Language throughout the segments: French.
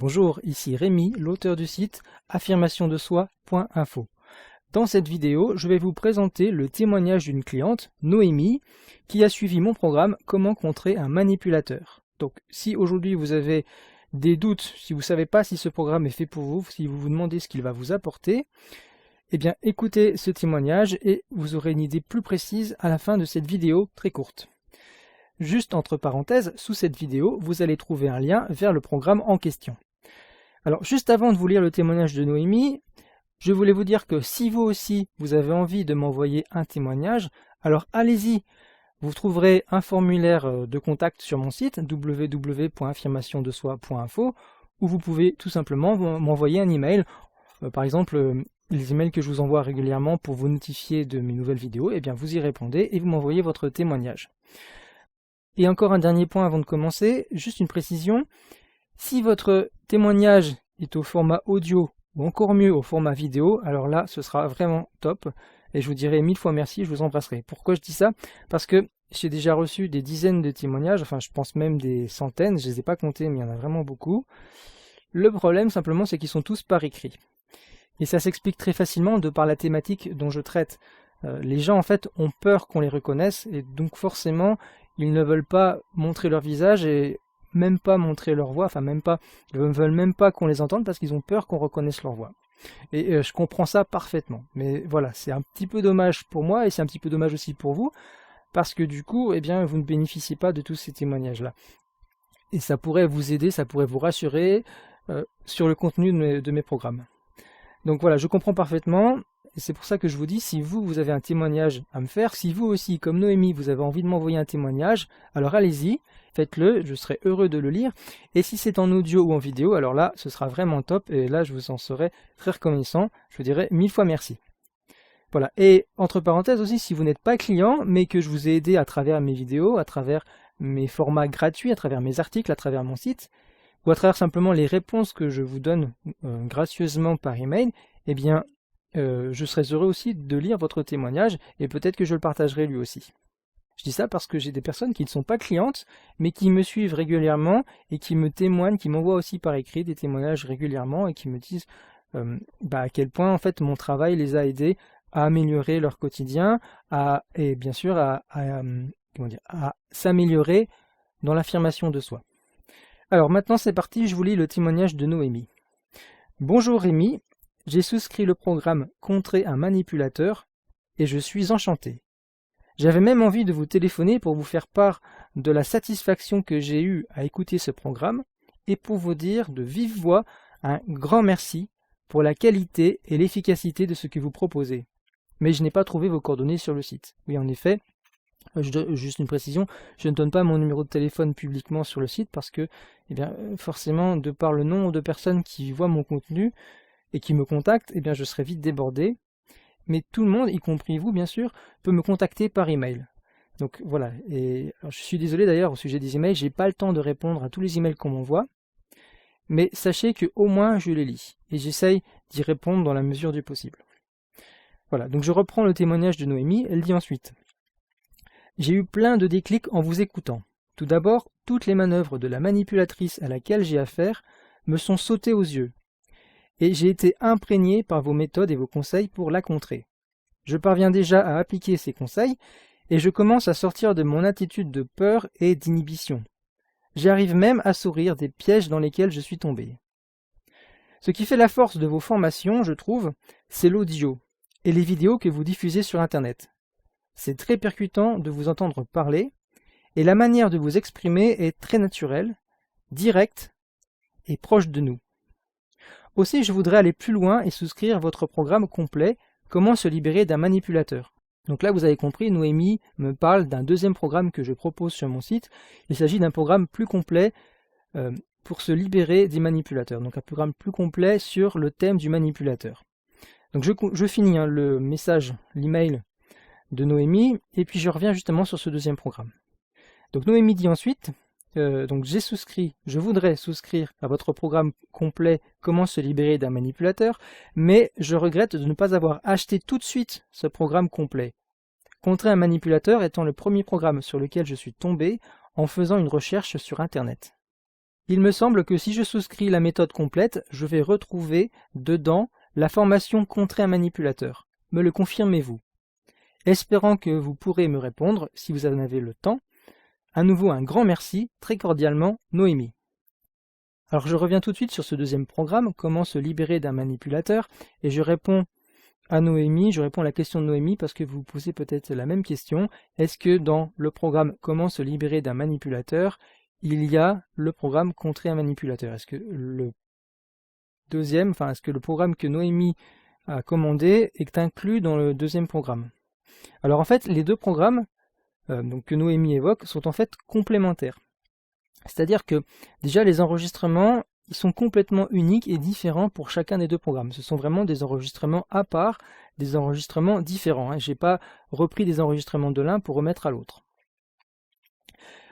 Bonjour, ici Rémi, l'auteur du site affirmationdesoi.info. Dans cette vidéo, je vais vous présenter le témoignage d'une cliente, Noémie, qui a suivi mon programme Comment contrer un manipulateur. Donc si aujourd'hui vous avez des doutes, si vous ne savez pas si ce programme est fait pour vous, si vous vous demandez ce qu'il va vous apporter, eh bien écoutez ce témoignage et vous aurez une idée plus précise à la fin de cette vidéo très courte. Juste entre parenthèses, sous cette vidéo, vous allez trouver un lien vers le programme en question. Alors, juste avant de vous lire le témoignage de Noémie, je voulais vous dire que si vous aussi, vous avez envie de m'envoyer un témoignage, alors allez-y, vous trouverez un formulaire de contact sur mon site www.affirmationdesoi.info où vous pouvez tout simplement m'envoyer un email. Par exemple, les emails que je vous envoie régulièrement pour vous notifier de mes nouvelles vidéos, eh bien vous y répondez et vous m'envoyez votre témoignage. Et encore un dernier point avant de commencer, juste une précision. Si votre témoignage est au format audio ou encore mieux au format vidéo, alors là ce sera vraiment top et je vous dirai 1000 fois merci, je vous embrasserai. Pourquoi je dis ça? Parce que j'ai déjà reçu des dizaines de témoignages, enfin je pense même des centaines, je ne les ai pas comptés mais il y en a vraiment beaucoup. Le problème simplement c'est qu'ils sont tous par écrit. Et ça s'explique très facilement de par la thématique dont je traite. Les gens en fait ont peur qu'on les reconnaisse et donc forcément ils ne veulent pas montrer leur visage et même pas montrer leur voix, ils ne veulent même pas qu'on les entende parce qu'ils ont peur qu'on reconnaisse leur voix. Et je comprends ça parfaitement. Mais voilà, c'est un petit peu dommage pour moi et c'est un petit peu dommage aussi pour vous parce que du coup, eh bien, vous ne bénéficiez pas de tous ces témoignages-là. Et ça pourrait vous aider, ça pourrait vous rassurer sur le contenu de mes programmes. Donc voilà, je comprends parfaitement. Et c'est pour ça que je vous dis, si vous avez un témoignage à me faire, si vous aussi, comme Noémie, vous avez envie de m'envoyer un témoignage, alors allez-y, faites-le, je serai heureux de le lire. Et si c'est en audio ou en vidéo, alors là, ce sera vraiment top, et là, je vous en serai très reconnaissant. Je vous dirai 1000 fois merci. Voilà, et entre parenthèses aussi, si vous n'êtes pas client, mais que je vous ai aidé à travers mes vidéos, à travers mes formats gratuits, à travers mes articles, à travers mon site, ou à travers simplement les réponses que je vous donne gracieusement par email, eh bien, je serais heureux aussi de lire votre témoignage et peut-être que je le partagerai lui aussi. Je dis ça parce que j'ai des personnes qui ne sont pas clientes, mais qui me suivent régulièrement et qui me témoignent, qui m'envoient aussi par écrit des témoignages régulièrement et qui me disent à quel point en fait mon travail les a aidés à améliorer leur quotidien, et bien sûr à s'améliorer dans l'affirmation de soi. Alors maintenant c'est parti, je vous lis le témoignage de Noémie. Bonjour Rémi, j'ai souscrit le programme Contrer un manipulateur et je suis enchanté. J'avais même envie de vous téléphoner pour vous faire part de la satisfaction que j'ai eue à écouter ce programme et pour vous dire de vive voix un grand merci pour la qualité et l'efficacité de ce que vous proposez. Mais je n'ai pas trouvé vos coordonnées sur le site. Oui, en effet, juste une précision, je ne donne pas mon numéro de téléphone publiquement sur le site parce que, eh bien, forcément, de par le nombre de personnes qui voient mon contenu et qui me contactent, eh bien, je serai vite débordé. Mais tout le monde, y compris vous bien sûr, peut me contacter par email. Donc voilà, et alors, je suis désolé d'ailleurs au sujet des emails, j'ai pas le temps de répondre à tous les emails qu'on m'envoie, mais sachez que au moins je les lis, et j'essaye d'y répondre dans la mesure du possible. Voilà, donc je reprends le témoignage de Noémie, elle dit ensuite « J'ai eu plein de déclics en vous écoutant. Tout d'abord, toutes les manœuvres de la manipulatrice à laquelle j'ai affaire me sont sautées aux yeux. Et j'ai été imprégné par vos méthodes et vos conseils pour la contrer. Je parviens déjà à appliquer ces conseils et je commence à sortir de mon attitude de peur et d'inhibition. J'arrive même à sourire des pièges dans lesquels je suis tombé. Ce qui fait la force de vos formations, je trouve, c'est l'audio et les vidéos que vous diffusez sur Internet. C'est très percutant de vous entendre parler et la manière de vous exprimer est très naturelle, directe et proche de nous. Aussi, je voudrais aller plus loin et souscrire votre programme complet « Comment se libérer d'un manipulateur ». Donc là, vous avez compris, Noémie me parle d'un deuxième programme que je propose sur mon site. Il s'agit d'un programme plus complet pour se libérer des manipulateurs. Donc un programme plus complet sur le thème du manipulateur. Donc je finis le message, l'email de Noémie, et puis je reviens justement sur ce deuxième programme. Donc Noémie dit ensuite... donc je voudrais souscrire à votre programme complet Comment se libérer d'un manipulateur, mais je regrette de ne pas avoir acheté tout de suite ce programme complet. Contrer un manipulateur étant le premier programme sur lequel je suis tombé en faisant une recherche sur Internet. Il me semble que si je souscris la méthode complète, je vais retrouver dedans la formation Contrer un manipulateur. Me le confirmez-vous? Espérant que vous pourrez me répondre si vous en avez le temps. À nouveau un grand merci, très cordialement, Noémie. Alors je reviens tout de suite sur ce deuxième programme, comment se libérer d'un manipulateur, et je réponds à Noémie, je réponds à la question de Noémie parce que vous vous posez peut-être la même question. Est-ce que dans le programme Comment se libérer d'un manipulateur, il y a le programme Contrer un manipulateur? Est-ce que le est-ce que le programme que Noémie a commandé est inclus dans le deuxième programme? Alors en fait, les deux programmes que Noémie évoque sont en fait complémentaires. C'est-à-dire que déjà les enregistrements, ils sont complètement uniques et différents pour chacun des deux programmes. Ce sont vraiment des enregistrements à part, des enregistrements différents. Je n'ai pas repris des enregistrements de l'un pour remettre à l'autre.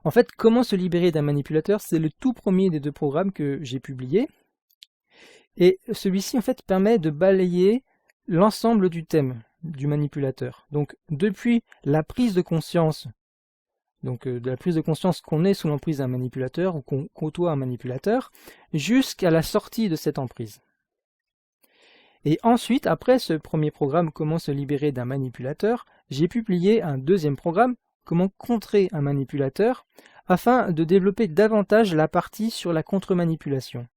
En fait, Comment se libérer d'un manipulateur, c'est le tout premier des deux programmes que j'ai publié. Et celui-ci en fait permet de balayer l'ensemble du thème du manipulateur. Donc depuis la prise de conscience, de la prise de conscience qu'on est sous l'emprise d'un manipulateur ou qu'on côtoie un manipulateur, jusqu'à la sortie de cette emprise. Et ensuite, après ce premier programme Comment se libérer d'un manipulateur, j'ai publié un deuxième programme Comment contrer un manipulateur, afin de développer davantage la partie sur la contre-manipulation.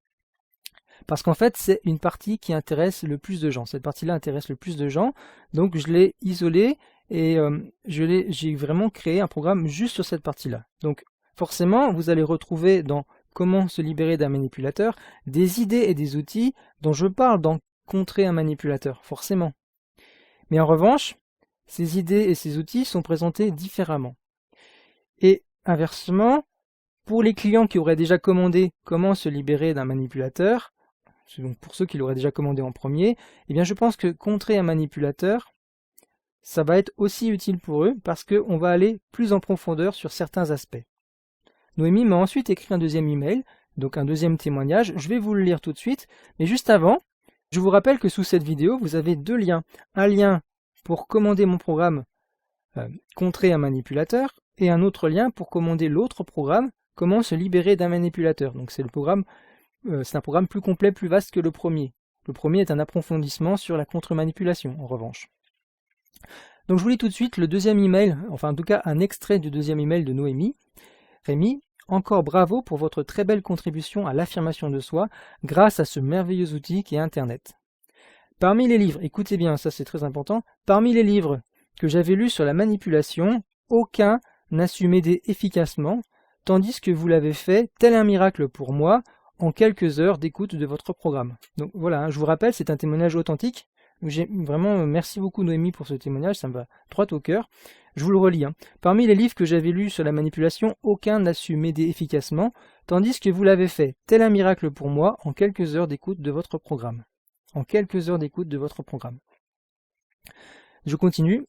Parce qu'en fait, c'est une partie qui intéresse le plus de gens. Cette partie-là intéresse le plus de gens, donc je l'ai isolée et j'ai vraiment créé un programme juste sur cette partie-là. Donc forcément, vous allez retrouver dans Comment se libérer d'un manipulateur des idées et des outils dont je parle dans Contrer un manipulateur, forcément. Mais en revanche, ces idées et ces outils sont présentés différemment. Et inversement, pour les clients qui auraient déjà commandé Comment se libérer d'un manipulateur, donc pour ceux qui l'auraient déjà commandé en premier, eh bien je pense que Contrer un manipulateur, ça va être aussi utile pour eux parce qu'on va aller plus en profondeur sur certains aspects. Noémie m'a ensuite écrit un deuxième email, donc un deuxième témoignage. Je vais vous le lire tout de suite, mais juste avant, je vous rappelle que sous cette vidéo, vous avez deux liens. Un lien pour commander mon programme Contrer un manipulateur et un autre lien pour commander l'autre programme Comment se libérer d'un manipulateur. Donc c'est un programme plus complet, plus vaste que le premier. Le premier est un approfondissement sur la contre-manipulation, en revanche. Donc je vous lis tout de suite le deuxième email, enfin en tout cas un extrait du deuxième email de Noémie. Rémi, encore bravo pour votre très belle contribution à l'affirmation de soi grâce à ce merveilleux outil qui est Internet. Parmi les livres, écoutez bien, ça c'est très important, parmi les livres que j'avais lus sur la manipulation, aucun n'a su m'aider efficacement, tandis que vous l'avez fait, tel un miracle pour moi, en quelques heures d'écoute de votre programme. Donc voilà, je vous rappelle, c'est un témoignage authentique. Vraiment, merci beaucoup Noémie pour ce témoignage, ça me va droit au cœur. Je vous le relis. Parmi les livres que j'avais lus sur la manipulation, aucun n'a su m'aider efficacement, tandis que vous l'avez fait, tel un miracle pour moi, en quelques heures d'écoute de votre programme. En quelques heures d'écoute de votre programme. Je continue.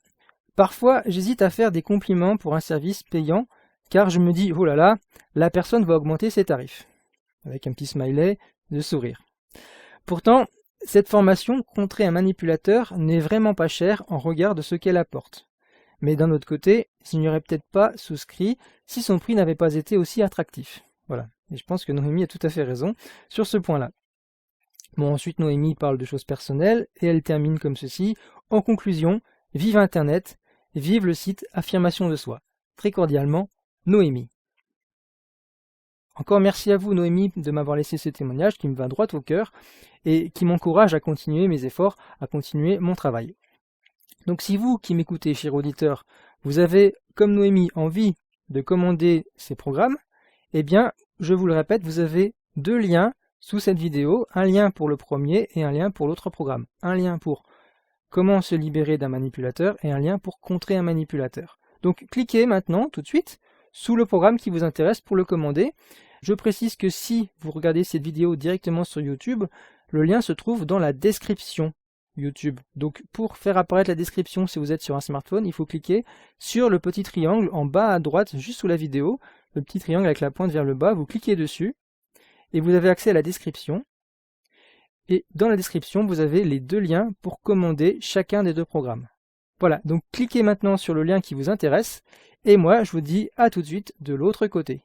Parfois, j'hésite à faire des compliments pour un service payant, car je me dis, oh là là, la personne va augmenter ses tarifs. Avec un petit smiley de sourire. Pourtant, cette formation Contrer un manipulateur n'est vraiment pas chère en regard de ce qu'elle apporte. Mais d'un autre côté, je n'y aurais peut-être pas souscrit si son prix n'avait pas été aussi attractif. Voilà, et je pense que Noémie a tout à fait raison sur ce point-là. Bon, ensuite Noémie parle de choses personnelles et elle termine comme ceci. En conclusion, vive Internet, vive le site Affirmation de soi. Très cordialement, Noémie. Encore merci à vous Noémie de m'avoir laissé ce témoignage qui me va droit au cœur et qui m'encourage à continuer mes efforts, à continuer mon travail. Donc si vous qui m'écoutez, cher auditeur, vous avez, comme Noémie, envie de commander ces programmes, eh bien, je vous le répète, vous avez deux liens sous cette vidéo, un lien pour le premier et un lien pour l'autre programme. Un lien pour Comment se libérer d'un manipulateur et un lien pour Contrer un manipulateur. Donc cliquez maintenant, tout de suite, sous le programme qui vous intéresse pour le commander. Je précise que si vous regardez cette vidéo directement sur YouTube, le lien se trouve dans la description YouTube. Donc pour faire apparaître la description si vous êtes sur un smartphone, il faut cliquer sur le petit triangle en bas à droite, juste sous la vidéo, le petit triangle avec la pointe vers le bas, vous cliquez dessus et vous avez accès à la description. Et dans la description, vous avez les deux liens pour commander chacun des deux programmes. Voilà, donc cliquez maintenant sur le lien qui vous intéresse et moi je vous dis à tout de suite de l'autre côté.